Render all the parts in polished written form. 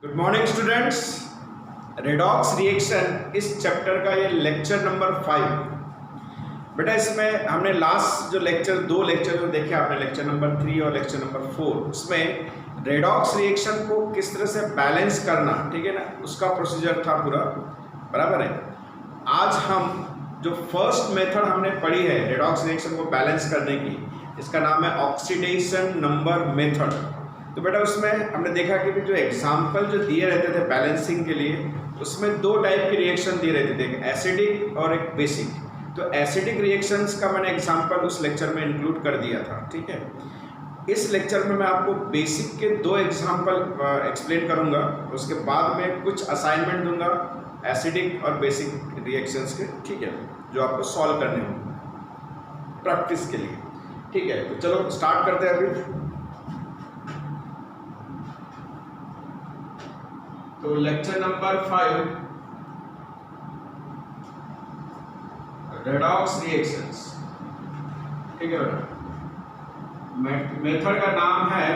Good morning students. Redox reaction इस chapter का ये लेक्चर नंबर 5। बेटा इसमें हमने लास्ट जो दो लेक्चर जो देखे आपने, लेक्चर नंबर 3 और लेक्चर नंबर 4, उसमें रेडॉक्स रिएक्शन को किस तरह से बैलेंस करना, ठीक है ना, उसका प्रोसीजर था पूरा, बराबर है। आज हम जो फर्स्ट मेथड हमने पढ़ी है रेडॉक्स रिएक्शन को बैलेंस करने की, इसका नाम है ऑक्सीडेशन नंबर मेथड। तो बेटा उसमें हमने देखा कि जो एग्जाम्पल जो दिए रहते थे बैलेंसिंग के लिए, उसमें दो टाइप की रिएक्शन दिए रहते थे, एक एसिडिक और एक बेसिक। तो एसिडिक रिएक्शंस का मैंने एग्जाम्पल उस लेक्चर में इंक्लूड कर दिया था, ठीक है। इस लेक्चर में मैं आपको बेसिक के दो एग्जाम्पल एक्सप्लेन करूंगा, उसके बाद में कुछ असाइनमेंट दूंगा एसिडिक और बेसिक रिएक्शंस के, ठीक है, जो आपको सॉल्व करने होंगे प्रैक्टिस के लिए, ठीक है। तो चलो स्टार्ट करते हैं अभी। तो लेक्चर नंबर 5, रेडॉक्स रिएक्शंस, ठीक है बेटा। मेथड का नाम है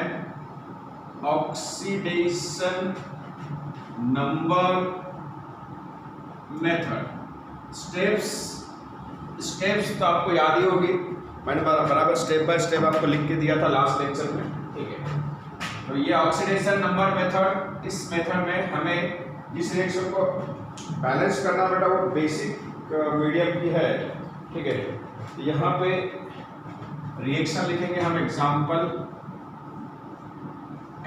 ऑक्सीडेशन नंबर मेथड। स्टेप्स तो आपको याद ही होगी, मैंने बराबर स्टेप बाय स्टेप आपको लिख के दिया था लास्ट लेक्चर में, ठीक है। तो ये ऑक्सीडेशन नंबर मेथड, इस मेथड में हमें जिस रिएक्शन को बैलेंस करना बेटा वो बेसिक मीडियम की है, ठीक है। तो यहाँ पे रिएक्शन लिखेंगे हम, एग्जाम्पल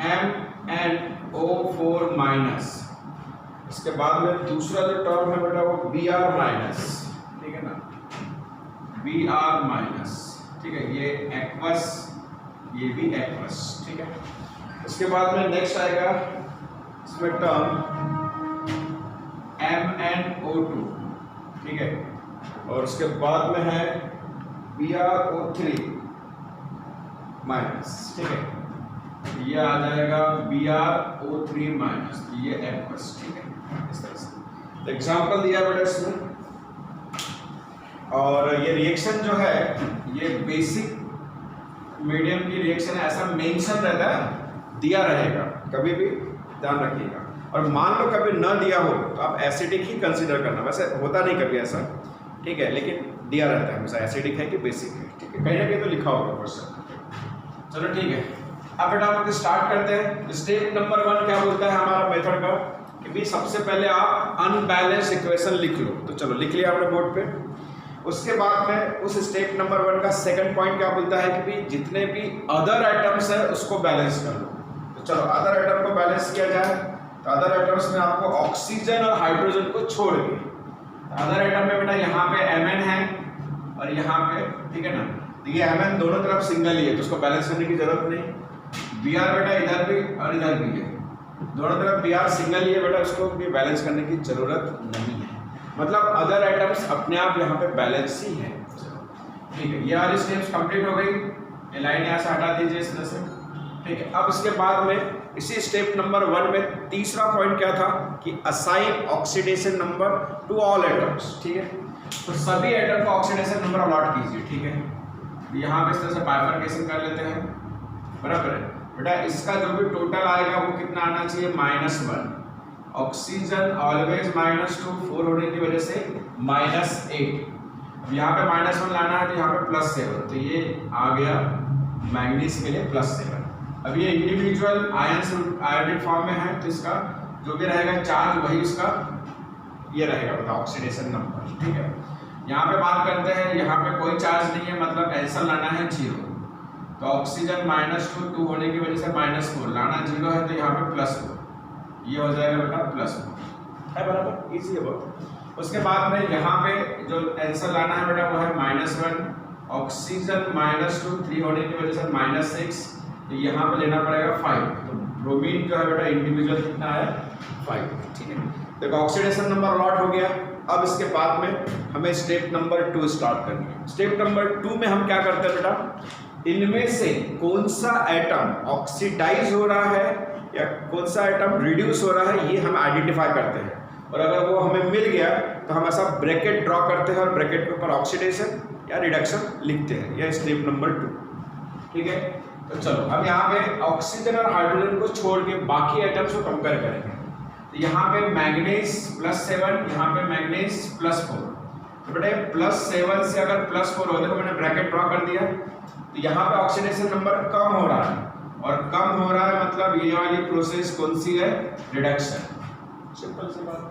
MnO4 माइनस, इसके बाद में दूसरा जो टर्म है बेटा वो Br माइनस, ठीक है ना, Br माइनस, ठीक है। ये एक्वस, ये भी एक्वस, ठीक है। इसके बाद में नेक्स्ट आएगा इसमें टर्म MnO2, ठीक है, और उसके बाद में है BrO3 माइनस, ठीक है। ये आ जाएगा BrO3 माइनस, ये एक्वस, ठीक है, इस तरह से एग्जाम्पल दिया बेटा इसमें। और ये रिएक्शन जो है ये बेसिक मीडियम की रिएक्शन है, ऐसा मेंशन रहता है, दिया रहेगा, कभी भी ध्यान रखिएगा। और मान लो कभी न दिया हो तो आप एसिडिक ही कंसीडर करना, वैसे होता नहीं कभी ऐसा, ठीक है, लेकिन दिया रहता है हमेशा एसिडिक है कि बेसिक है, ठीक है, कहीं ना कहीं तो लिखा होगा क्वेश्चन। चलो ठीक है, अब बेटा हम स्टार्ट करते हैं। स्टेप नंबर 1 क्या बोलता है हमारा मेथड का कि भी सबसे पहले आप अनबैलेंस इक्वेशन लिख लो। तो चलो लिख लिया आपने बोर्ड पे। उसके बाद में उस स्टेप नंबर 1 का सेकंड पॉइंट क्या बोलता है कि भी जितने भी अदर आइटम्स है उसको बैलेंस कर लो। तो चलो अदर आइटम को बैलेंस किया जाए, तो अदर आइटम्स में आपको ऑक्सीजन और हाइड्रोजन को छोड़ के, अदर आइटम में बेटा यहाँ पे Mn है और यहाँ पे, ठीक है ना, तो ये Mn दोनों तरफ सिंगल ही है तो उसको बैलेंस करने की जरूरत नहीं। Br बेटा इधर भी और इधर भी है, दोनों तरफ Br सिंगल ही है बेटा, उसको भी बैलेंस करने की जरूरत नहीं है। मतलब अदर आइटम्स अपने आप यहाँ पे बैलेंस ही है, ठीक है। ये वाली स्टेप्स कंप्लीट हो गई, ये लाइन यहाँ से हटा दीजिए इस तरह से, ठीक है। अब इसके बाद में इसी स्टेप नंबर 1 में तीसरा पॉइंट क्या था कि assign oxidation number two all atoms, ठीक है। तो सभी एटम का ऑक्सीडेशन नंबर अलॉट कीजिए, ठीक है। यहाँ पे इस तरह से बाइफरकेशन कर लेते हैं, बराबर है बेटा। इसका जो भी टोटल आएगा वो कितना आना चाहिए, -1। ऑक्सीजन ऑलवेज -2, 4 होने की वजह से -8। अब यहाँ पे -1 लाना है तो यहाँ पे +7, तो ये आ गया मैग्नीज के लिए +7। अब ये इंडिविजुअल आयोडाइड फॉर्म में है तो इसका जो भी रहेगा चार्ज वही उसका ये रहेगा बेटा ऑक्सीडेशन नंबर, ठीक है। यहाँ पे बात करते हैं, यहाँ पे कोई चार्ज नहीं है, मतलब आंसर लाना है 0। तो ऑक्सीजन -2 होने की वजह से -4 लाना 0 है, तो यहाँ पे +4, ये हो जाएगा बेटा +4 है, बराबर, इजी है बहुत। उसके बाद में यहाँ पे जो आंसर लाना है बेटा वो है -1, ऑक्सीजन -2, 3 होने की वजह से -6, तो यहाँ पे लेना पड़ेगा 5। तो ब्रोमीन जो है बेटा इंडिविजुअल कितना है, 5, ठीक है। देखो ऑक्सीडेशन नंबर अलॉट हो गया। अब इसके बाद में हमें स्टेप नंबर 2 स्टार्ट करनी है। स्टेप नंबर 2 में हम क्या करते हैं बेटा, इनमें से कौन सा एटम ऑक्सीडाइज हो रहा है या कौन सा आइटम रिड्यूस हो रहा है, ये हम आइडेंटिफाई करते हैं। और अगर वो हमें मिल गया तो हम ऐसा ब्रैकेट ड्रॉ करते हैं और ब्रैकेट के ऊपर ऑक्सीडेशन या रिडक्शन लिखते हैं। यह स्टेप नंबर 2, ठीक है। तो चलो अब यहाँ पे ऑक्सीजन और हाइड्रोजन को छोड़ के बाकी आइटम्स को कंपेयर करेंगे। तो यहाँ पे मैग्नीज +7, यहाँ पे मैग्नीज +4। तो बेटा +7 से अगर +4 हो, देखो मैंने ब्रैकेट ड्रॉ कर दिया, तो यहाँ पे ऑक्सीडेशन नंबर कम हो रहा है, और कम हो रहा है मतलब ये वाली प्रोसेस कौन सी है, रिडक्शन। सिंपल सी बात।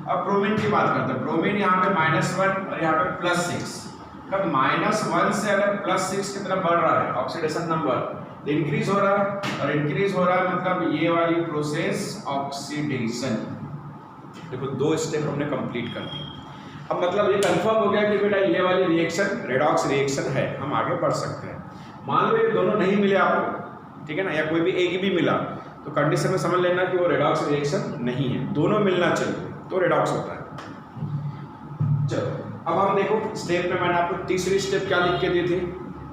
अब ब्रोमीन की बात करते हैं। ब्रोमीन यहाँ पे -1 और यहाँ पे +6। मतलब -1 से अगर +6 की तरफ बढ़ रहा है ऑक्सीडेशन नंबर, तो इंक्रीज हो रहा है, और इंक्रीज हो रहा है मतलब ये वाली प्रोसेस ऑक्सीडेशन। देखो 2 स्टेप हमने कंप्लीट कर दी। अब मतलब ये कंफर्म हो गया कि बेटा ये वाली रिएक्शन रेडॉक्स रिएक्शन है, हम आगे बढ़ सकते हैं। मान लो ये दोनों नहीं मिले आपको, ठीक है ना, या कोई भी एक भी मिला, तो कंडीशन में समझ लेना कि वो रेडॉक्स रिएक्शन नहीं है, दोनों मिलना चाहिए तो रेडॉक्स होता है। चलो अब हम देखो स्टेप में मैंने आपको तीसरी स्टेप क्या लिख के दी थी।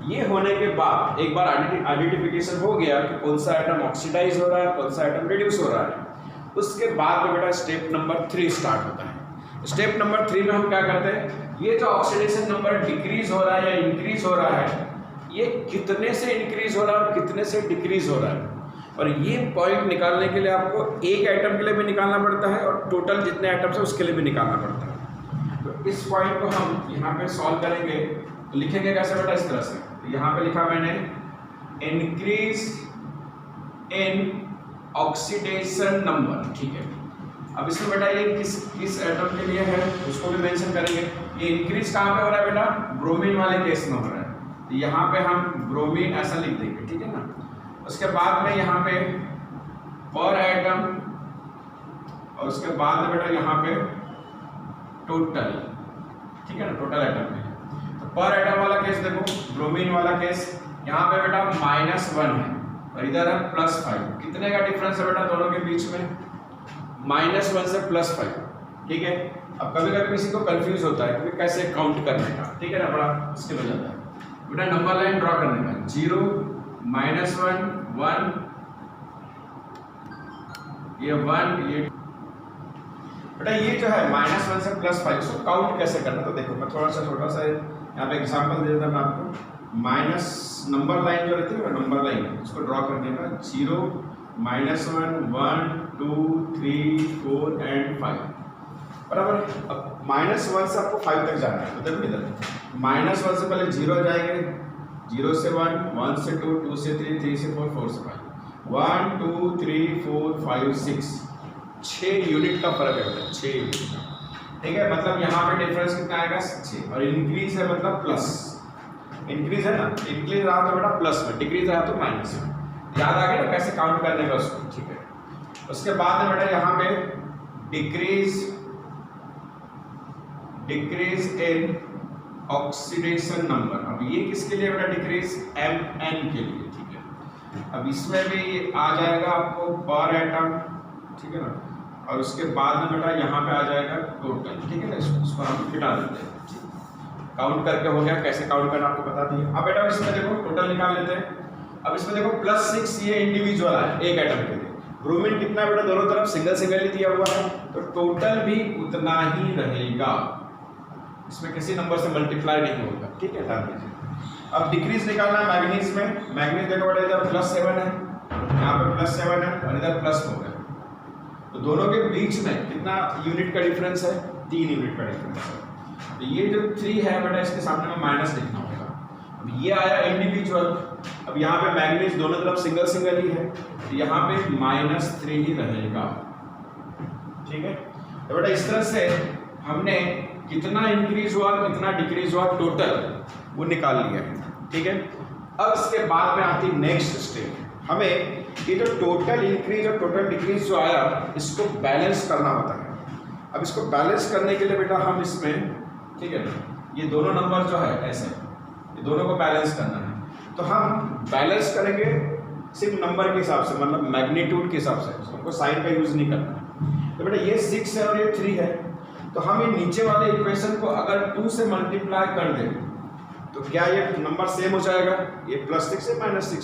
ये होने के बाद एक बार आइडेंटिफिकेशन हो गया कि कौन सा आइटम ऑक्सीडाइज हो रहा है, कौन सा आइटम रिड्यूस हो रहा है, उसके बाद में बेटा स्टेप नंबर 3 स्टार्ट होता है। स्टेप नंबर 3 में हम क्या करते हैं, ये जो ऑक्सीडेशन नंबर डिक्रीज हो रहा है या इंक्रीज हो रहा है, ये कितने से इंक्रीज हो रहा है और कितने से डिक्रीज हो रहा है, और ये पॉइंट निकालने के लिए आपको एक आइटम के लिए भी निकालना पड़ता है और टोटल जितने आइटम्स है उसके लिए भी निकालना पड़ता है। तो इस पॉइंट को हम यहाँ पे सॉल्व करेंगे, तो लिखेंगे कैसे बेटा, इस तरह से। तो यहाँ पे लिखा मैंने इंक्रीज इन ऑक्सीडेशन नंबर, ठीक है। अब इसमें बेटा ये किस एटम के लिए है उसको भी मेंशन करेंगे। ये इंक्रीज कहाँ पे हो रहा है बेटा, ब्रोमीन वाले केस में हो रहा है, तो यहाँ पे हम ब्रोमीन ऐसा लिख देंगे, ठीक है ना। उसके बाद में यहाँ पे पर एटम, और उसके बाद में बेटा यहाँ पे टोटल, ठीक है ना, टोटल एटम है। तो पर एटम वाला केस देखो, ब्रोमीन वाला केस यहाँ पे बेटा -1 है और इधर है +5। कितने का डिफरेंस है बेटा दोनों के बीच में, -1 से +5, ठीक है। अब कभी कभी किसी को कंफ्यूज होता है कि कैसे काउंट करने का, ठीक है ना, बड़ा मुश्किल हो जाता है बेटा नंबर लाइन ड्रॉ करने का। 0 -1 1, ये 1, ये बेटा ये जो है -1 से +5 इसको काउंट कैसे करना, तो देखो मैं थोड़ा सा यहाँ पे एग्जांपल दे देता हूँ मैं आपको। माइनस नंबर लाइन जो रहती है ना, नंबर लाइन उसको ड्रॉ करने का 0 -1 1 2 3 4 एंड 5 बराबर। अब -1 से आपको 5 तक जाना है, तो देखो इधर -1 से पहले 0 जाएंगे, 0 से 1 1 से 2 2 से 3 3 से 4 4 से 5 1 2 3 4 5 6 6 यूनिट का फर्क है बेटा, 6 यूनिट का, ठीक है। मतलब यहाँ पे डिफरेंस कितना आएगा 6, और इंक्रीज है मतलब प्लस, इंक्रीज है ना, इंक्रीज रहा तो बेटा प्लस में, डिक्रीज रहा तो माइनस में। याद आ गया ना कैसे काउंट करने का उसको, ठीक है। उसके बाद में बेटा यहाँ पे डिक्रीज इन ऑक्सीडेशन नंबर। अब ये किसके लिए बेटा, डिक्रीज Mn के लिए, ठीक है। अब इसमें भी आ जाएगा आपको पर एटम, ठीक है ना, और उसके बाद में बेटा यहाँ पे आ जाएगा टोटल, ठीक है ना। इसको हम हटा देते हैं, काउंट करके हो गया। कैसे काउंट करना आपको बता दिया। अब बेटा इसमें देखो टोटल निकाल लेते हैं। अब इसमें देखो +6 ये इंडिविजुअल है एक एटम के लिए। ब्रोमीन कितना बेटा, दोनों तरफ सिंगल सिंगल ही दिया हुआ है, तो टोटल भी उतना ही रहेगा, इसमें किसी नंबर से मल्टीप्लाई नहीं होगा, ठीक है, ध्यान दीजिए। अब डिक्रीज निकालना है मैग्नीज में। मैग्नीज देखो बेटा इधर +7 है, यहाँ पे +7 है और इधर +4 है, तो दोनों के बीच में कितना यूनिट का डिफरेंस है, 3 यूनिट का डिफरेंस है। तो ये जो 3 है बेटा इसके सामने में माइनस लिखना होगा। अब ये आया इंडिविजुअल, अब यहाँ पे मैग्नीज दोनों तरफ सिंगल सिंगल ही है, तो यहाँ पे -3 ही रहेगा, ठीक है। तो बेटा इस तरह से हमने कितना इंक्रीज हुआ कितना डिक्रीज हुआ टोटल वो निकाल लिया है, ठीक है। अब इसके बाद में आती नेक्स्ट स्टेप, हमें ये जो टोटल इंक्रीज और टोटल डिक्रीज जो आया इसको बैलेंस करना होता है। अब इसको बैलेंस करने के लिए बेटा हम इसमें, ठीक है ना, ये दोनों नंबर जो है ऐसे, ये दोनों को बैलेंस करना है, तो हम बैलेंस करेंगे सिर्फ नंबर के हिसाब से, मतलब मैग्नीट्यूड के हिसाब से, हमको साइन का यूज नहीं करना है। तो बेटा ये 6 है और ये 3 है, तो हम ये नीचे वाले इक्वेशन को अगर 2 से मल्टीप्लाई कर दें तो क्या ये नंबर सेम हो जाएगा, ये +6 से -6,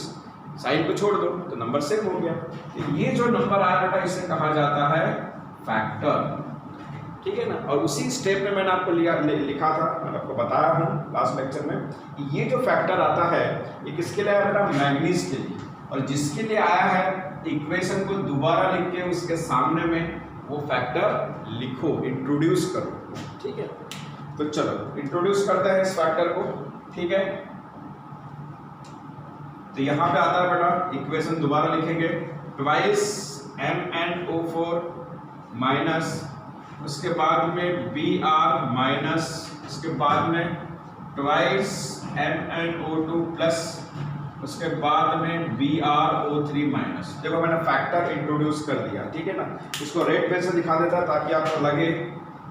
साइन को छोड़ दो तो नंबर सेम हो गया। तो ये जो नंबर आया बेटा इसे कहा जाता है फैक्टर, ठीक है ना। और उसी स्टेप में मैंने आपको लिखा था, मैंने आपको बताया हूँ लास्ट लेक्चर में कि ये जो फैक्टर आता है ये किसके लिए आया बेटा, मैंगनीज के लिए। और जिसके लिए आया है इक्वेशन को दोबारा लिख के उसके सामने में वो फैक्टर लिखो, इंट्रोड्यूस करो, ठीक है। तो चलो इंट्रोड्यूस करते हैं इस फैक्टर को, ठीक है। तो यहाँ पे आता है बेटा इक्वेशन दोबारा लिखेंगे, ट्वाइस MnO4 माइनस, उसके बाद में Br माइनस, उसके बाद में ट्वाइस MnO2 प्लस, उसके बाद में BrO3 माइनस। देखो मैंने फैक्टर इंट्रोड्यूस कर दिया, ठीक है ना। इसको रेड पेन से दिखा देता है ताकि आपको लगे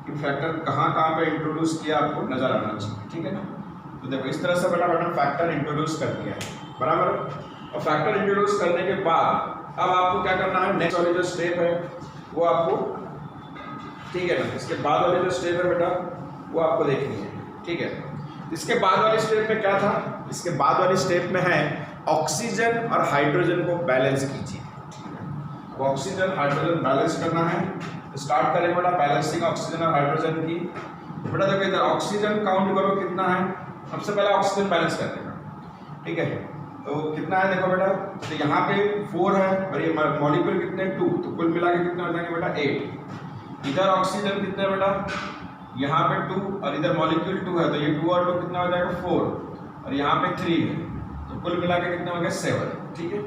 कि फैक्टर कहाँ पे इंट्रोड्यूस किया, आपको नजर आना चाहिए, ठीक है ना। तो देखो इस तरह से बेटा मैंने फैक्टर इंट्रोड्यूस कर दिया है, बराबर। और फैक्टर इंट्रोड्यूस करने के बाद अब आपको क्या करना है, नेक्स्ट वाली जो स्टेप है वो आपको, ठीक है ना, इसके बाद वाली जो स्टेप है बेटा वो आपको देखनी है, ठीक है। इसके बाद वाली स्टेप में क्या था, इसके बाद वाली स्टेप में है ऑक्सीजन और हाइड्रोजन को बैलेंस कीजिए। वो ऑक्सीजन हाइड्रोजन बैलेंस करना है। स्टार्ट करेंगे बेटा बैलेंसिंग ऑक्सीजन और हाइड्रोजन की। बेटा देखो इधर ऑक्सीजन काउंट करो कितना है, सबसे पहले ऑक्सीजन बैलेंस कर देगा, ठीक है। तो कितना है देखो बेटा, तो यहाँ पे 4 है और ये मॉलिक्यूल कितने 2, तो कुल मिला के कितना हो जाएंगे बेटा 8। इधर ऑक्सीजन कितने बेटा, यहाँ पे 2 और इधर मॉलिक्यूल 2 है, तो ये 2 और 2 कितना हो जाएगा 4 और यहाँ पे 3 है, तो कुल मिला के कितना हो गया 7, ठीक है।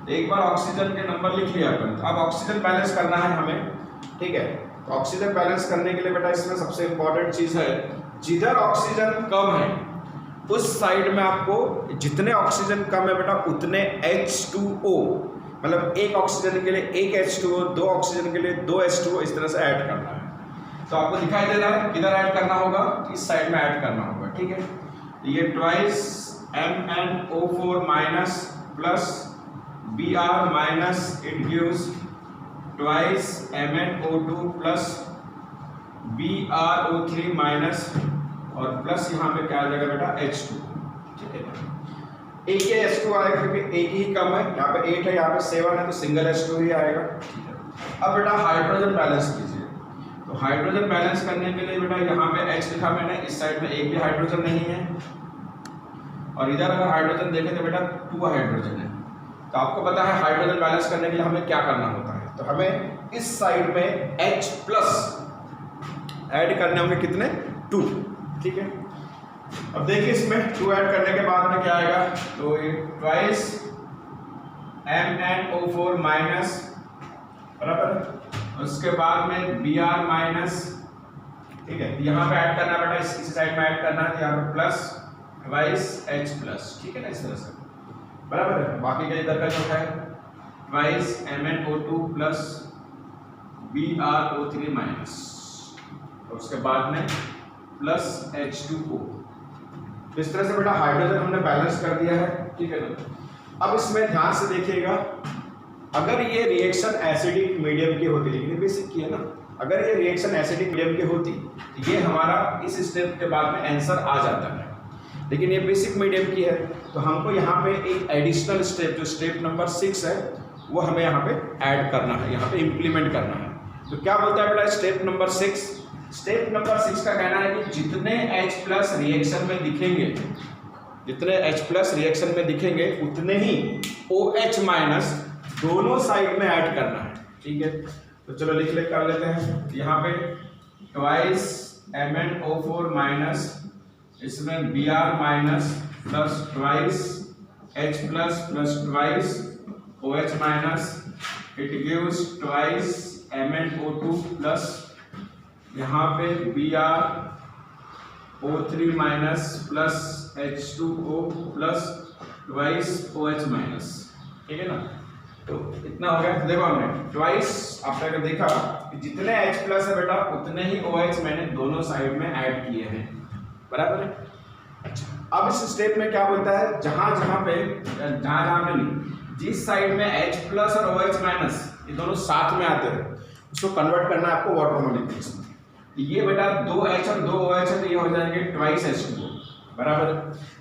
एक बार ऑक्सीजन के नंबर लिख लिया अपन, अब ऑक्सीजन बैलेंस करना है हमें, ठीक है। तो ऑक्सीजन बैलेंस करने के लिए बेटा इसमें सबसे इंपॉर्टेंट चीज है, जिधर ऑक्सीजन कम है उस साइड में आपको जितने ऑक्सीजन कम है बेटा उतने H2O, मतलब एक ऑक्सीजन के लिए एक H2O, 2 ऑक्सीजन के लिए 2 H2O, इस तरह से ऐड करना है। तो आपको दिखाई दे रहा है किधर ऐड करना होगा, इस साइड में ऐड करना होगा, ठीक है। ये twice MnO4 minus plus Br minus, it gives twice MnO2 plus BrO3 minus और प्लस यहाँ पे क्या आ जाएगा बेटा H2, ठीक है। एक ही H2 आएगा क्योंकि एक ही कम है, यहाँ पे 8 है, यहाँ पे 7 है, तो सिंगल H2 ही आएगा, ठीक है। अब बेटा हाइड्रोजन बैलेंस कीजिए। तो हाइड्रोजन बैलेंस करने के लिए बेटा यहाँ पे H लिखा मैंने, इस साइड में एक भी हाइड्रोजन नहीं है और इधर अगर हाइड्रोजन देखें तो बेटा 2 हाइड्रोजन है। तो आपको पता है हाइड्रोजन बैलेंस करने के लिए हमें क्या करना होता है, तो हमें इस साइड में H प्लस ऐड करने होंगे कितने 2, ठीक है। अब देखिए इसमें 2 ऐड करने के बाद में क्या आएगा, तो ये ट्वाइस MnO4 माइनस, बराबर, उसके बाद में Br माइनस, ठीक है। यहाँ पे ऐड करना बेटा, इस साइड में ऐड करना है, यहाँ पे प्लस ट्वाइस H प्लस, ठीक है ना, इस तरह से, बराबर है। बाकी का इधर का जो है twice MnO2 plus BrO3 minus, और उसके बाद में प्लस H2O। इस तरह से बेटा हाइड्रोजन हमने बैलेंस कर दिया है, ठीक है ना। अब इसमें ध्यान से देखिएगा, अगर ये रिएक्शन एसिडिक मीडियम की होती, लेकिन बेसिक की है ना, अगर ये रिएक्शन एसिडिक मीडियम की होती तो ये हमारा इस स्टेप के बाद में आंसर आ जाता है, लेकिन ये बेसिक मीडियम की है, तो हमको यहाँ पे एक एडिशनल स्टेप, जो स्टेप नंबर 6 है, वो हमें यहाँ पे ऐड करना है, यहाँ पे इम्प्लीमेंट करना है। तो क्या बोलता है बेटा स्टेप नंबर 6, स्टेप नंबर 6 का कहना है कि जितने H प्लस रिएक्शन में दिखेंगे, जितने H प्लस रिएक्शन में दिखेंगे उतने ही OH माइनस दोनों साइड में ऐड करना है, ठीक है। तो चलो लिख कर लेते हैं, यहाँ पे ट्वाइस MnO4 माइनस, इसमें Br minus plus twice H plus plus twice OH minus, it gives twice MnO2 plus, यहाँ पे BrO3 minus plus H2O plus twice OH minus, ठीक है ना। तो इतना हो गया। देखो हमने ट्वाइस आपने अगर देखा कि जितने H प्लस है बेटा उतने ही OH मैंने दोनों साइड में ऐड किए हैं, बराबर है। अच्छा, अब इस स्टेप में क्या बोलता है, जहां जहां पे नहीं, जिस साइड में H प्लस और OH माइनस ये दोनों साथ में आते हैं उसको कन्वर्ट करना है आपको वाटर मॉलिक्यूल्स में। ये बेटा 2H और 2 OH है, तो ये हो जाएंगे ट्वाइस H2O, बराबर।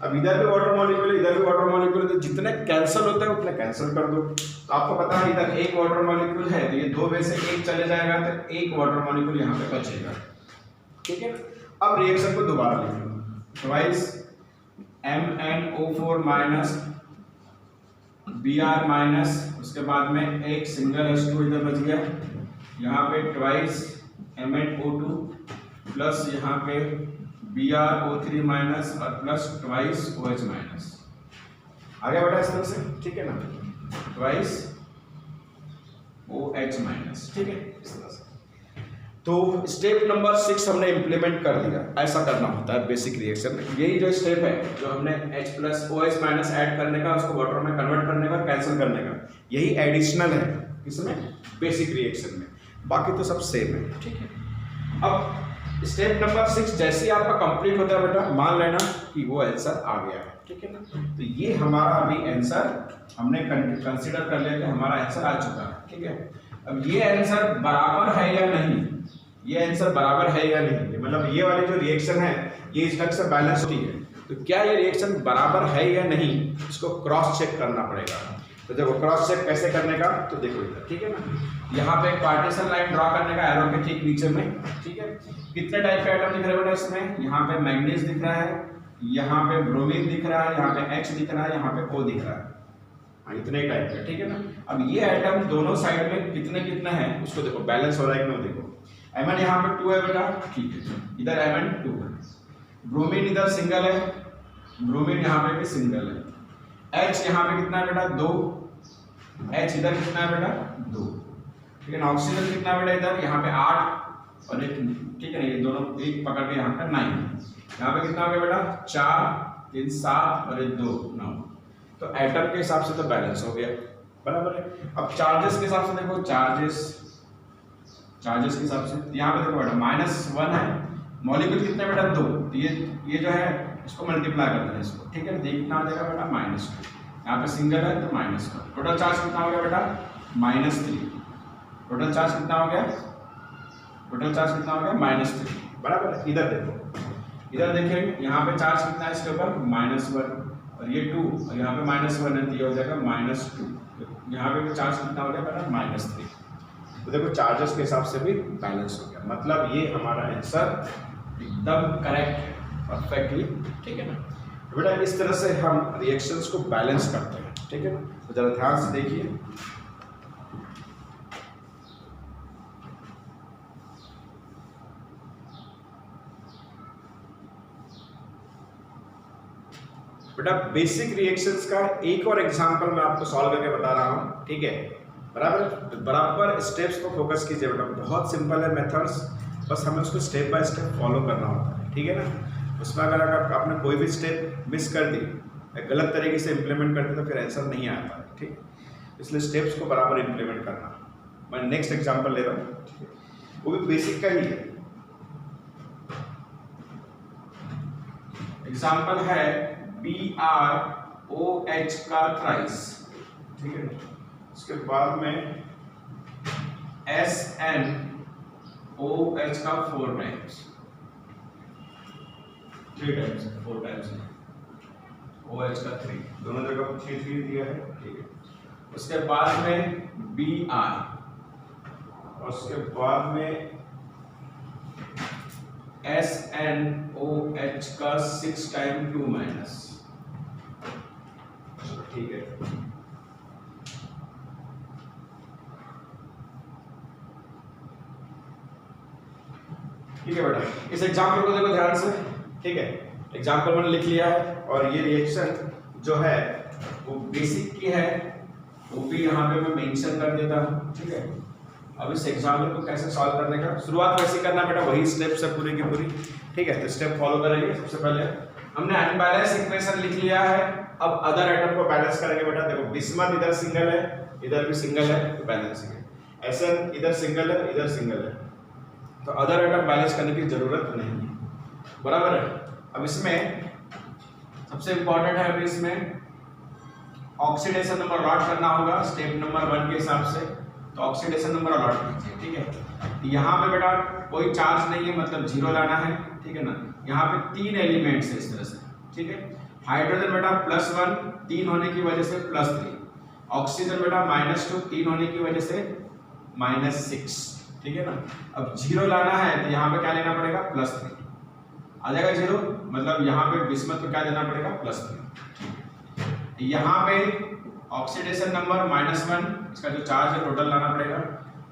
अब इधर भी वाटर मॉलिक्यूल, इधर भी वाटर मॉलिक्यूल, तो जितने कैंसिल होते हैं उतने कैंसिल कर दो। तो आपको पता है इधर एक वाटर मॉलिक्यूल है तो ये दो में से एक चले जाएगा तो एक वाटर मॉलिक्यूल यहाँ पे बचेगा, ठीक है। अब रिएक्शन को दोबारा लिख लो, twice MnO4 minus Br minus, उसके बाद में एक सिंगल H2 इधर बच गया, यहाँ पे ट्वाइस MnO2 प्लस यहाँ पे BrO3 माइनस और प्लस ट्वाइस OH माइनस। आ गया बेटा इस तरह से, ठीक है ना, ट्वाइस OH माइनस, ठीक है इस तरह से। तो स्टेप नंबर 6 हमने इंप्लीमेंट कर दिया। ऐसा करना होता है बेसिक रिएक्शन में। यही जो स्टेप है जो हमने H plus OH minus add करने का, उसको वाटर में कन्वर्ट करने का, कैंसिल करने का, यही एडिशनल है इसमें बेसिक रिएक्शन में, बाकी तो सब सेम है, ठीक है। अब स्टेप नंबर 6 जैसे ही आपका कंप्लीट होता है बेटा, मान लेना कि वो आंसर आ गया है, ठीक है ना। तो ये हमारा अभी आंसर हमने कंसीडर कर लिया कि हमारा आंसर आ चुका है, ठीक है। अब ये आंसर बराबर है या नहीं, ये आंसर बराबर है या नहीं, मतलब ये वाली जो रिएक्शन है ये इस ढंग से बैलेंस होती है, तो क्या ये रिएक्शन बराबर है या नहीं, इसको क्रॉस चेक करना पड़ेगा। तो देखो क्रॉस चेक कैसे करने का, तो देखो इधर, ठीक है ना, यहाँ पे एक पार्टीशन लाइन ड्रॉ करने का एरो के ठीक नीचे में, ठीक है। कितने टाइप के एटम दिख रहे हैं बेटा इसमें, यहाँ पे मैग्नीज दिख रहा है, यहाँ पे ब्रोमीन दिख रहा है, यहाँ पे H दिख रहा है, यहाँ पे O दिख रहा है, हाँ इतने ही टाइप का, ठीक है ना। अब ये एटम दोनों साइड में कितने कितने हैं उसको देखो, बैलेंस हो रहा है कि नहीं, देखो Mn यहाँ पे 2 है बेटा, ठीक है, इधर Mn 2 है, ब्रोमीन इधर सिंगल है, ब्रोमीन यहाँ पे भी सिंगल है, H यहाँ पे कितना है बेटा 2, H इधर कितना है बेटा 2, ठीक है ना। ऑक्सीजन कितना है बेटा इधर, यहाँ पे 8 और एक, ठीक है ना, ये दोनों एक पकड़ के यहाँ पे 9, यहाँ पे कितना हो गया बेटा 4 3 7 और 2 9। तो एटम के हिसाब से तो बैलेंस हो गया, बराबर है। अब चार्जेस के हिसाब से देखो, चार्जेस के हिसाब से यहाँ पे देखो बेटा -1 है, मॉलिक्यूल कितने बेटा 2, तो ये जो है इसको मल्टीप्लाई करते हैं इसको, ठीक है, कितना आ जाएगा बेटा -2, यहाँ पे सिंगल है तो -1, टोटल चार्ज कितना हो गया बेटा -3, टोटल चार्ज कितना हो गया, टोटल चार्ज कितना हो गया -3, बराबर है। इधर देखो, इधर देखिए यहाँ पे चार्ज कितना है इसके ऊपर -1 और ये 2 और यहाँ पे -1 है तो ये हो जाएगा -2, यहाँ पे चार्ज कितना हो गया बेटा -3। तो देखो चार्जेस के हिसाब से भी बैलेंस हो गया, मतलब ये हमारा आंसर एकदम करेक्ट है, परफेक्टली, ठीक है ना। तो बेटा इस तरह से हम रिएक्शंस को बैलेंस करते हैं, ठीक है ना। तो जरा ध्यान से देखिए, बेटा बेसिक रिएक्शंस का एक और एग्जांपल मैं आपको सॉल्व करके बता रहा हूँ, ठीक है, बराबर स्टेप्स को फोकस कीजिए बेटा, बहुत सिंपल है मेथड्स, बस हमें उसको स्टेप बाय स्टेप फॉलो करना होता है, ठीक है ना। उसमें अगर आपने कोई भी स्टेप मिस कर दी, गलत तरीके से इम्प्लीमेंट कर दी तो फिर आंसर नहीं आता है, ठीक, इसलिए स्टेप्स को बराबर इम्प्लीमेंट करना। मैं नेक्स्ट एग्जाम्पल ले रहा हूँ, वो भी बेसिक का ही है। एग्जाम्पल है BrOH का ट्राइस, ठीक है, उसके बाद में SnOH का 4 टाइम्स, 3 टाइम्स, 4 टाइम्स, OH का 3, दोनों जगह 3 दिया है, ठीक है। उसके बाद में Br और उसके बाद में SnOH का 6 टाइम 2 माइनस, ठीक है। ठीक है बेटा, इस एग्जाम्पल को देखो ध्यान से, ठीक है, एग्जाम्पल मैंने लिख लिया है और ये रिएक्शन जो है वो बेसिक की है, वो भी यहाँ पे मैं मेंशन कर देता हूँ, ठीक है। अब इस एग्जाम्पल को कैसे सॉल्व करने का, शुरुआत वैसे करना बेटा, वही स्टेप्स है पूरी की पूरी, ठीक है। तो स्टेप फॉलो करेंगे। सबसे पहले हमने अनबैलेंस इक्वेशन लिख लिया है, अब अदर एटम को बैलेंस करेंगे बेटा। देखो बिस्मथ इधर सिंगल है, इधर भी सिंगल है, तो बैलेंस है। एसएन इधर सिंगल है, इधर सिंगल है, तो अदर एटम बैलेंस करने की जरूरत नहीं है, बराबर है। अब इसमें सबसे इंपॉर्टेंट है, अभी इसमें ऑक्सीडेशन नंबर अलॉट करना होगा स्टेप नंबर 1 के हिसाब से, तो ऑक्सीडेशन नंबर अलॉट कीजिए, ठीक है। यहाँ पे बेटा कोई चार्ज नहीं है, मतलब 0 लाना है, ठीक है ना। यहाँ पे 3 एलिमेंट्स है इस तरह से, ठीक है। हाइड्रोजन बेटा +1 3 होने की वजह से +3, ऑक्सीजन बेटा -2 3 होने की वजह से -6, ठीक है ना। अब 0 लाना है तो यहाँ पे क्या लेना पड़ेगा +3 आ जाएगा 0, मतलब यहाँ पे बिस्मथ को क्या देना पड़ेगा +3। यहाँ पे ऑक्सीडेशन नंबर -1, इसका जो चार्ज है टोटल लाना पड़ेगा।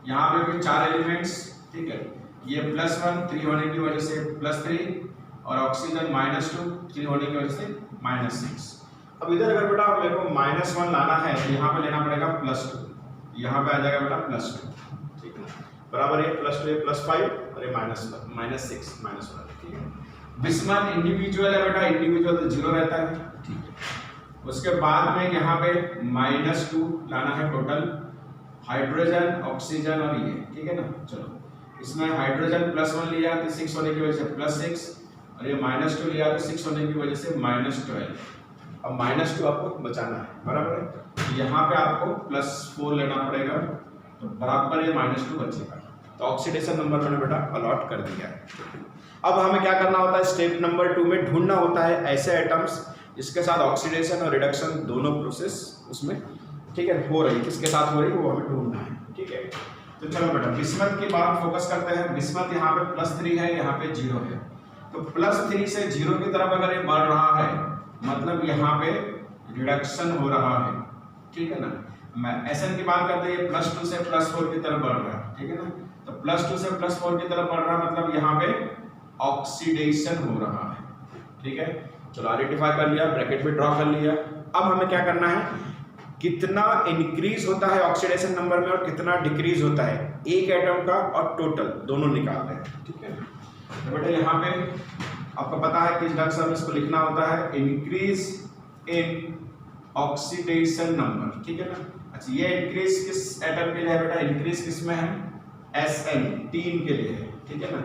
यहाँ पे भी 4 एलिमेंट्स, ठीक है, ये +1 3 होने की वजह से +3 और ऑक्सीजन -2 3 होने की वजह से -6। अब इधर अगर बेटा मेरे को -1 लाना है तो यहाँ पे लेना पड़ेगा +2, यहाँ पे आ जाएगा बेटा +2, ठीक है, बराबर है +2 ये +5 और ये -6 -1, ठीक है। बिस्मथ इंडिविजुअल है बेटा, इंडिविजुअल तो 0 रहता है, ठीक है। उसके बाद में यहाँ पे -2 लाना है टोटल, हाइड्रोजन ऑक्सीजन और ये, ठीक है ना। चलो इसमें हाइड्रोजन +1 लिया तो 6 होने की वजह से +6 और ये -2 लिया तो 6 होने की वजह से -12। अब -2 आपको बचाना है, बराबर है। यहाँ पे आपको +4 लेना पड़ेगा तो बराबर ये -2 बचेगा। तो ऑक्सीडेशन नंबर मैंने बेटा अलॉट कर दिया है। अब हमें क्या करना होता है, स्टेप नंबर 2 में ढूंढना होता है ऐसे एटम्स जिसके साथ ऑक्सीडेशन और रिडक्शन दोनों प्रोसेस उसमें, ठीक है, हो रही, किसके साथ हो रही वो हमें ढूंढना है, ठीक है। तो चलो बेटा बिस्मथ की बात फोकस करते हैं। बिस्मथ यहाँ पे +3 है, यहाँ पे 0 है, तो +3 से 0 की तरफ अगर ये बढ़ रहा है मतलब यहाँ पे रिडक्शन हो रहा है, ठीक है ना। मैं SN की बात करते हैं, +2 से +4 की तरफ बढ़ रहा है, ठीक है ना। तो +2 से +4 की तरफ बढ़ रहा है मतलब यहाँ पे ऑक्सीडेशन हो रहा है, ठीक है। चलो आइडेंटिफाई कर लिया, ब्रैकेट में ड्रॉ कर लिया। अब हमें क्या करना है, कितना इंक्रीज होता है ऑक्सीडेशन नंबर में और कितना डिक्रीज होता है एक एटम का और टोटल दोनों निकालते हैं, ठीक है। तो बेटा यहाँ पे आपको पता है किस ढंग से हमें इसको लिखना होता है, इंक्रीज इन ऑक्सीडेशन नंबर, ठीक है ना। अच्छा ये इंक्रीज किस एटम के लिए है बेटा, इंक्रीज किस में है, SN 3 के लिए है, ठीक है ना।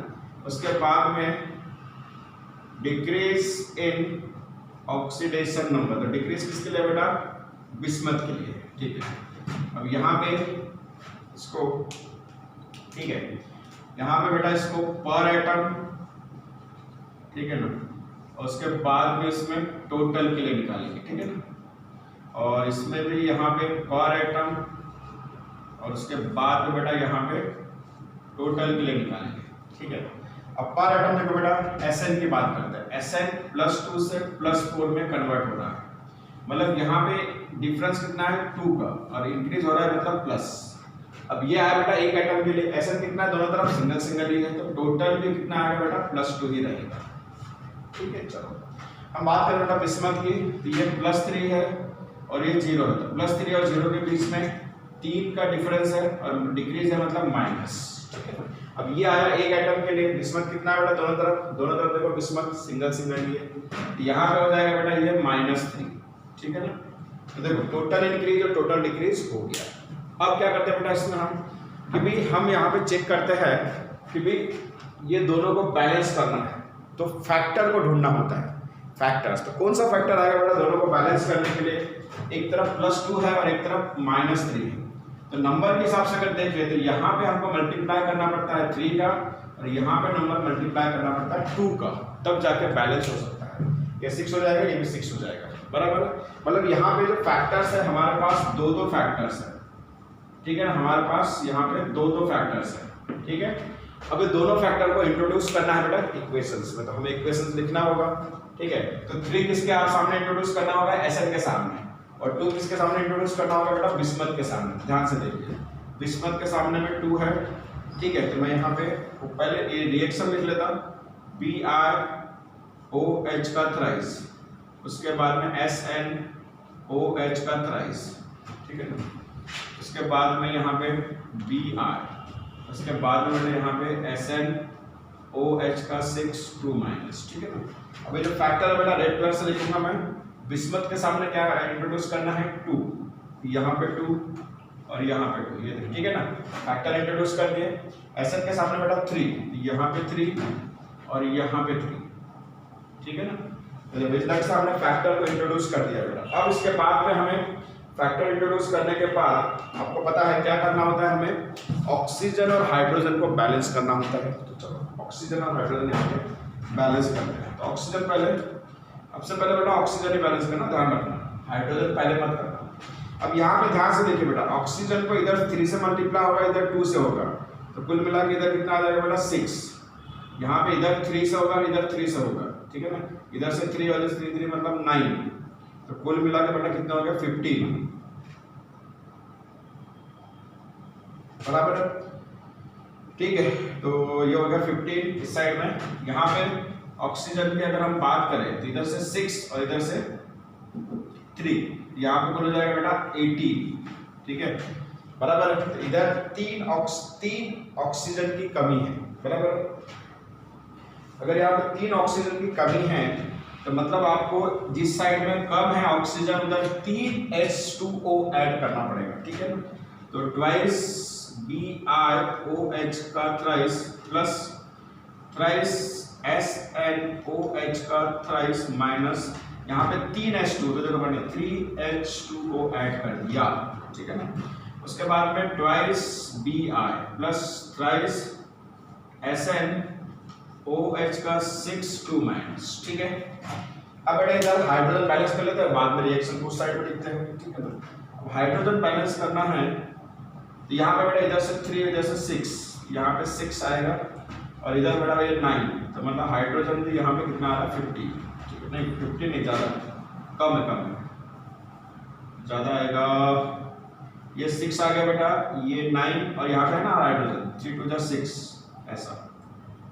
उसके बाद में डिक्रीज इन ऑक्सीडेशन नंबर, तो डिक्रीज किसके लिए बेटा, बिस्मथ के लिए, ठीक है। अब यहाँ पे इसको, ठीक है, यहाँ पे बेटा इसको पर एटम, ठीक है ना, और उसके बाद में इसमें टोटल के लिए निकालेंगे, ठीक है ना। और इसमें भी यहाँ पे पर एटम और उसके बाद में बेटा यहाँ पे टोटल के लिए निकालेंगे, ठीक है। अब पर एटम देखो बेटा SN की बात करते हैं, SN +2 से +4 में कन्वर्ट हो रहा है, मतलब यहाँ पे डिफरेंस कितना है 2 का और इंक्रीज हो रहा है मतलब प्लस। अब ये आया बेटा एक एटम के लिए, SN कितना है दोनों तरफ सिंगल सिंगल ही है, तो टोटल भी कितना आएगा बेटा +2 ही रहेगा, ठीक है। चलो हम बात करें बेटा बिस्मथ की, तो ये +3 है और ये 0 है, तो +3 और 0 के बीच में 3 का डिफरेंस है और डिक्रीज है मतलब माइनस, ठीक है। अब ये आया एक एटम के लिए, बिस्मथ कितना है बेटा दोनों तरफ देखो बिस्मथ सिंगल सिंगल ही है, तो यहाँ पे हो जाएगा बेटा ये -3, ठीक है ना। तो देखो टोटल इंक्रीज और टोटल डिक्रीज हो गया। अब क्या करते हैं बेटा इसमें हम कि भाई हम यहाँ पे चेक करते हैं कि भाई ये दोनों को बैलेंस करना है, तो फैक्टर को ढूंढना होता है, फैक्टर्स। तो कौन सा फैक्टर आएगा बेटा दोनों को बैलेंस करने के लिए, एक तरफ +2 है और एक तरफ -3 है, तो नंबर के हिसाब से अगर देख ले तो यहाँ पे हमको मल्टीप्लाई करना पड़ता है 3 का और यहाँ पे नंबर मल्टीप्लाई करना पड़ता है 2 का, तब जाके बैलेंस हो सकता है। ये 6 हो जाएगा, ये भी 6 हो जाएगा, बराबर। मतलब यहाँ पे जो फैक्टर्स है हमारे पास दो फैक्टर्स है, ठीक है ना, हमारे पास यहाँ पे दो फैक्टर्स है, ठीक है। अब ये दोनों फैक्टर को इंट्रोड्यूस करना है बेटा इक्वेशंस में, तो हमें इक्वेशंस लिखना होगा, ठीक है। तो 3 किसके सामने इंट्रोड्यूस करना होगा, SN के सामने, और 2 किसके सामने इंट्रोड्यूस करना होगा बेटा बिस्मथ के सामने। ध्यान से देखिए बिस्मथ के सामने में 2 है, ठीक है। तो मैं यहाँ पे पहले ये रिएक्शन लिख लेता, BrOH का थ्राइस, उसके बाद में SnOH का थ्राइस, ठीक है ना। उसके बाद में यहाँ पे Br, उसके बाद में मैंने यहाँ पे SnOH का 6 2-, ठीक है ना। अब ये जो फैक्टर है बेटा रेड कलर से लिखूंगा मैं, बिस्मथ के सामने क्या इंट्रोड्यूस करना है 2, यहाँ पे 2 और यहाँ पे 2, ये ठीक है ना, फैक्टर इंट्रोड्यूस कर दिए। SN के सामने बेटा 3, यहाँ पे 3 और यहाँ पे 3, ठीक है ना। तो बिस्मथ के सामने फैक्टर को इंट्रोड्यूस कर दिया बेटा। अब इसके बाद में हमें फैक्टर इंट्रोड्यूस करने के बाद आपको पता है क्या करना होता है, हमें ऑक्सीजन और हाइड्रोजन को बैलेंस करना होता है। तो चलो ऑक्सीजन और हाइड्रोजन यहाँ पे बैलेंस करते हैं। तो ऑक्सीजन पहले सबसे पहले बेटा ऑक्सीजन ही बैलेंस करना, ध्यान रखना, हाइड्रोजन पहले मत करना। अब यहाँ पे ध्यान से देखिए बेटा, ऑक्सीजन को इधर 3 से मल्टीप्लाई होगा, इधर 2 से होगा, तो कुल मिला के इधर कितना आ जाएगा बेटा 6। यहाँ पे इधर 3 से होगा, इधर 3 से होगा, ठीक है ना, इधर से 3 और इधर से 3 मतलब 9, तो कुल मिला के बेटा कितना हो गया 15 बराबर, ठीक है। तो ये हो गया 15 इस साइड में। यहाँ पे ऑक्सीजन की अगर हम बात करें तो इधर से 6 और इधर से 3, यहाँ पे कुल हो जाएगा बेटा 18, ठीक है बराबर। तो इधर 3 ऑक्सीजन की कमी है बराबर। अगर यहाँ पे 3 ऑक्सीजन की कमी है तो मतलब आपको जिस साइड में कम है ऑक्सीजन उधर 3 H2O ऐड करना पड़ेगा, ठीक है ना। तो ट्वाइस BiOH का थ्राइस प्लस थ्राइस SnOH का थ्राइस माइनस यहाँ पे 3 H2 तो देखो बढ़िया 3 H2O ऐड कर दिया, ठीक है ना। उसके बाद में twice Bi plus thrice SnOH का 6 माइनस, ठीक है। अब बेटा इधर हाइड्रोजन बैलेंस कर लेते हैं, बाद में रिएक्शन को उस साइड पे लिखते हैं, ठीक है ना। अब हाइड्रोजन बैलेंस करना है तो यहाँ पे बेटा इधर से 3 इधर से 6, यहाँ पे 6 आएगा और इधर बेटा ये 9, तो मतलब हाइड्रोजन भी यहाँ पे कितना आ रहा है 50, ठीक है, नहीं 50 नहीं, ज़्यादा कम है, ज़्यादा आएगा, ये 6 आ गया बेटा, ये 9 और यहाँ पे है ना हाइड्रोजन 3 2 6 ऐसा,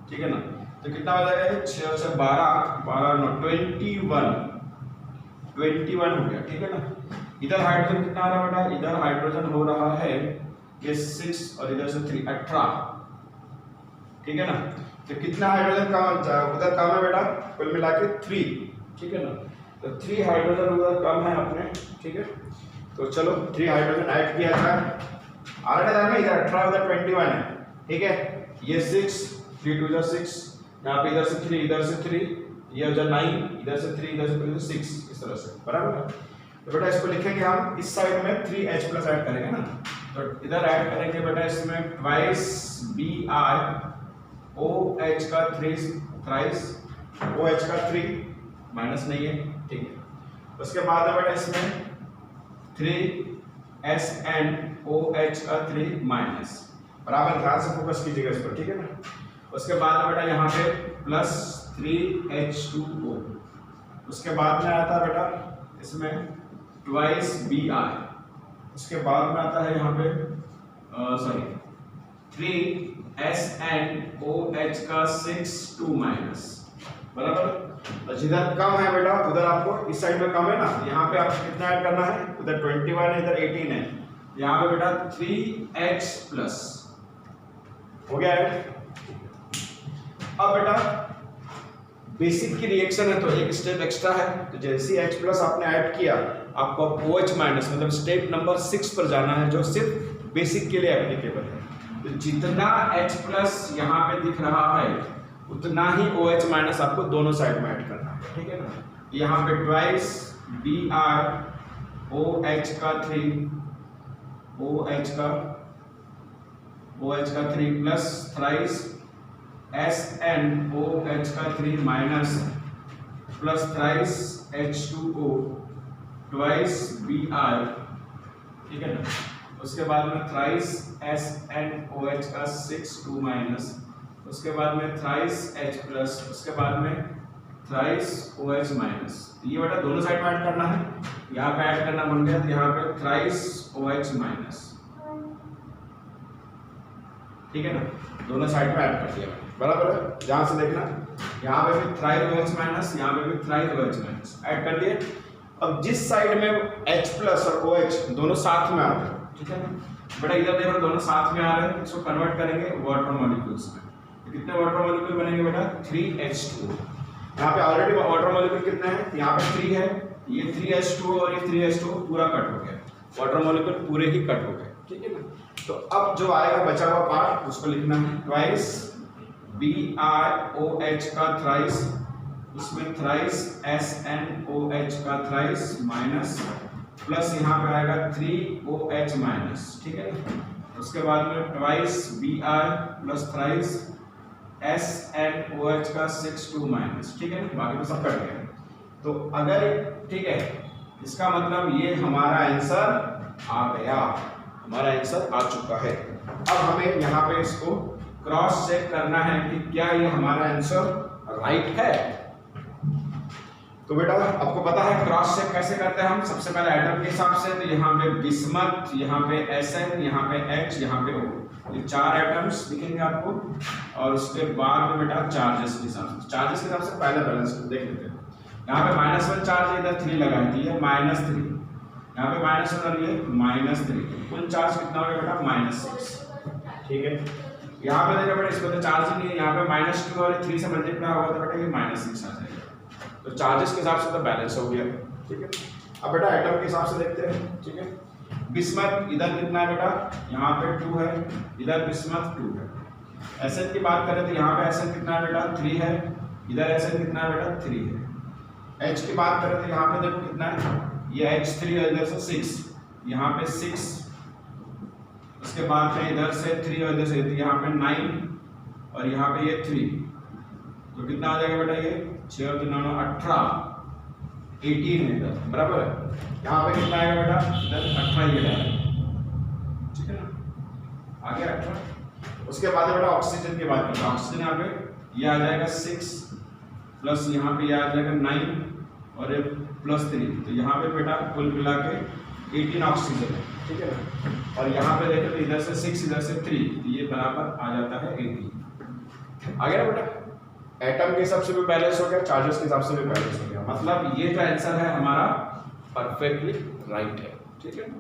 ठीक है ना। तो कितना हो जाएगा 6 से 12 9 21 हो गया, ठीक है ना। इधर हाइड्रोजन कितना आ रहा है बेटा, इधर हाइड्रोजन हो रहा है ये 6 और इधर से 3 18, ठीक है ना। तो कितना हाइड्रोजन कम उधर कम है बेटा, कुल मिला के 3, ठीक है ना। तो 3 हाइड्रोजन उधर कम है अपने, ठीक है। तो चलो 3 हाइड्रोजन ऐड किया जाए, ऑलरेडी इधर 18 उधर 21 है, ठीक है। ये 6 3 2 6, यहाँ पे इधर से 3 इधर से 3, ये हो जाए 9 इधर से 3 इधर से 6, इस तरह से बराबर। तो बेटा इसको लिखेंगे हम इस साइड में 3H प्लस ऐड करेंगे ना, तो इधर ऐड करेंगे बेटा इसमें ट्वाइस BiOH का 3 थ्राइस OH का 3 माइनस नहीं है, ठीक है। उसके बाद है बेटा इसमें 3 SnOH का 3 माइनस, बराबर ध्यान से फोकस कीजिएगा इस पर, ठीक है ना। उसके बाद बेटा यहाँ पे प्लस 3H2O, उसके बाद में आता है बेटा इसमें ट्वाइस Bi, उसके बाद में आता है यहाँ पे 3 SnOH का 6 माइनस, बराबर। तो जिधर कम है बेटा उधर आपको इस साइड में कम है ना, यहाँ पे आपको कितना ऐड करना है, उधर 21 है इधर 18 है, यहाँ पे बेटा 3H प्लस हो गया है। अब बेटा बेसिक की रिएक्शन है तो एक स्टेप एक्स्ट्रा है, तो जैसे H प्लस आपने ऐड किया आपको OH माइनस मतलब स्टेप नंबर 6 पर जाना है, जो सिर्फ बेसिक के लिए एप्लीकेबल है। तो जितना H प्लस यहाँ पे दिख रहा है उतना ही OH माइनस आपको दोनों साइड में ऐड करना है, ठीक है ना। यहाँ पे ट्वाइस BiOH का 3 OH का 3 प्लस थ्राइस SnOH का 3 minus plus thrice H2O twice Bi, ठीक है ना। उसके बाद में थ्राइस SnOH का 6 माइनस, उसके बाद में थ्राइस H प्लस, उसके बाद में थ्राइस OH माइनस। ये बेटा दोनों साइड में ऐड करना है, यहाँ पे ऐड करना बन गया, तो यहाँ पे थ्राइस OH माइनस, ठीक है ना, दोनों साइड में ऐड कर दिया बराबर है। ध्यान से देखना, यहाँ पे भी थ्राइस OH माइनस, यहाँ पे भी थ्राइस OH माइनस ऐड कर दिए। अब जिस साइड में H प्लस और OH दोनों साथ में आ रहे हैं, ठीक है ना बेटा, इधर देखो दोनों साथ में आ रहे हैं, इसको कन्वर्ट करेंगे वाटर मॉलिक्यूल्स में। तो कितने वाटर मॉलिक्यूल बनेंगे बेटा 3H2। यहाँ पे ऑलरेडी वाटर मॉलिक्यूल कितने हैं, यहाँ पे 3 है, ये 3H2 और ये 3H2 पूरा कट हो गया, वाटर मॉलिक्यूल पूरे ही कट हो गए, ठीक है ना। तो अब जो आएगा बचा हुआ पार्ट उसको लिखना है ट्वाइस BiOH का थ्राइस, उसमें थ्राइस SnOH का थ्राइस माइनस प्लस यहाँ पे आएगा 3OH माइनस, ठीक है ना। उसके बाद में twice Bi plus thrice SnOH का 6 माइनस, ठीक है ना। बाकी तो सब कट गया। तो अगर ठीक है, इसका मतलब ये हमारा आंसर आ गया, हमारा आंसर आ चुका है। अब हमें यहाँ पे इसको क्रॉस चेक करना है कि क्या ये हमारा आंसर राइट है। तो बेटा आपको पता है क्रॉस चेक कैसे करते हैं हम, सबसे पहले एटम के हिसाब से। तो यहाँ पे बिस्मथ, यहाँ पे SN, यहाँ पे H, यहाँ पे O, ये 4 एटम्स दिखेंगे आपको। और उसके बाद में बेटा चार्जेस के हिसाब से, चार्जेस के हिसाब से पहले बैलेंस देख लेते हैं। यहाँ पे -1 चार्ज है, इधर 3 लगा है, ये -3, यहाँ पे -1 और ये -3, कुल चार्ज कितना हो गया बेटा -6। ठीक है, यहाँ पे देखो बेटा इसको तो चार्ज ही नहीं है, यहाँ पे -2 और 3 से मल्टीप्लाई होगा तो बेटा ये -6 आ जाएगा। तो चार्जेस के हिसाब से तो बैलेंस हो गया। ठीक है, अब बेटा एटम के हिसाब से देखते हैं। ठीक है, बिस्मथ इधर कितना है बेटा, यहाँ पे 2 है, इधर बिस्मथ 2 है। SN की बात करें तो यहाँ पे SN कितना है बेटा 3 है, इधर SN कितना है बेटा 3 है। H की बात करें तो यहाँ पे देखो कितना है, ये H3 और इधर से 6, यहाँ पे 6, उसके बाद में इधर से 3 और इधर से यहाँ पे 9 और यहाँ पे ये 3, तो कितना आ जाएगा बेटा, ये 6 और 3 9 18, 18 है इधर, बराबर है। यहाँ पे कितना आएगा बेटा, इधर 18 ये डाला, ठीक है ना, आ गया 18। उसके बाद बेटा ऑक्सीजन की बात करते हैं। ऑक्सीजन यहाँ पे ये आ जाएगा 6 प्लस यहाँ पे ये आ जाएगा 9 और ये +3, तो यहाँ पे बेटा कुल मिला के 18 ऑक्सीजन है। ठीक है ना, और यहाँ पे देखें तो इधर से 6 इधर से 3, तो ये बराबर आ जाता है 18। आ गया ना बेटा, एटम के हिसाब से भी बैलेंस हो गया, चार्जेस के हिसाब से भी बैलेंस हो गया, मतलब ये जो आंसर है हमारा परफेक्टली राइट है। ठीक है,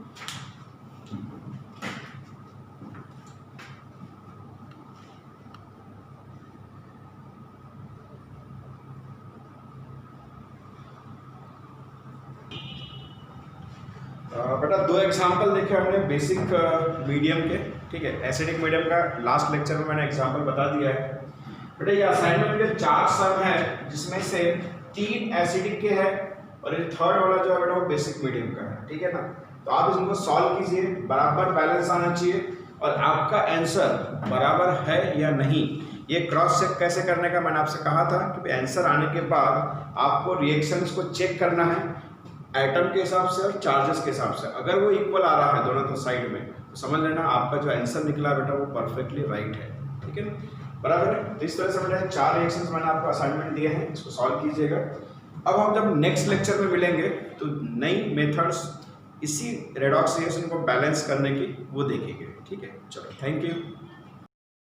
बेटा 2 एग्जांपल देखे हमने बेसिक मीडियम के। ठीक है, एसिडिक मीडियम का लास्ट लेक्चर में मैंने एग्जांपल बता दिया है। बेटा ये असाइनमेंट के 4 सम है, जिसमें से 3 एसिडिक के हैं और ये थर्ड वाला जो है बेटा वो बेसिक मीडियम का है। ठीक है ना, तो आप इसको सॉल्व कीजिए, बराबर बैलेंस आना चाहिए और आपका आंसर बराबर है या नहीं, ये क्रॉस चेक कैसे करने का मैंने आपसे कहा था कि आंसर आने के बाद आपको रिएक्शंस को चेक करना है एटम के हिसाब से और चार्जेस के हिसाब से। अगर वो इक्वल आ रहा है दोनों तो साइड में, तो समझ लेना आपका जो आंसर निकला बेटा वो परफेक्टली राइट है। ठीक है ना, बराबर है। तो इस तरह से बेटा 4 रिएक्शंस मैंने आपको असाइनमेंट दिए हैं, इसको सॉल्व कीजिएगा। अब हम जब नेक्स्ट लेक्चर में मिलेंगे तो नई मेथड्स इसी रेडॉक्स रिएक्शन को बैलेंस करने की वो देखेंगे। ठीक है, चलो थैंक यू।